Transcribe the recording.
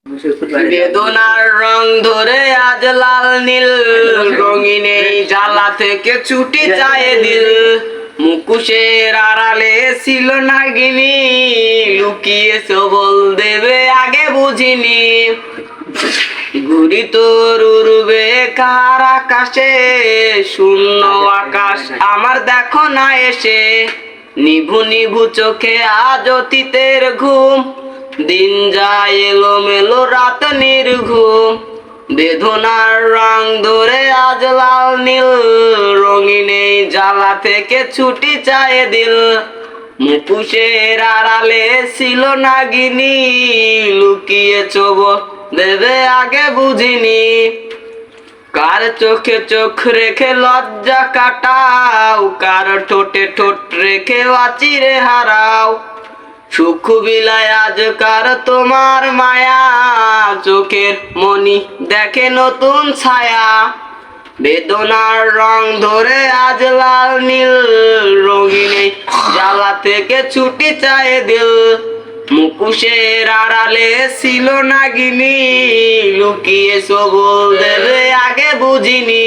বেদনার রং ধরে আজ লাল নীল, রঙিন এই জ্বালা থেকে ছুটি চায় দিল। মুখোশের আড়ালে ছিল নাগিনী, লুকিয়ে সবল দেবে আগে বুঝিনি। ঘুরি তোর উড়বে কার আকাশে, শূন্য আকাশ আমার দেখো না এসে। নিভু নিভু চোখে আজ অতীতের ঘুম, দিন যায় এলোমেলো রাত নির্ঘুম। বেদনার রং ধরে আজ লাল নীল, রঙিন এই জ্বালা থেকে ছুটি চায় দিল। মুখোশের আড়ালে ছিল নাগিনী, লুকিয়ে চোবল দেবে আগে বুঝিনি। কার চোখে চোখ রেখে লজ্জা কাটাও, কার ঠোঁটে ঠোঁট রেখে বাচিরে হারাও। সুখ বিলায় আজ কার তোমার মায়া, চোখের মনি দেখে নতুন ছায়া। বেদনার রং ধরে আজ লাল নীল, রঙিন এই জ্বালা থেকে ছুটি চায় দিল। মুখোশের আড়ালে ছিল নাগিনী, লুকিয়ে সবল দেবে আগে বুঝিনি।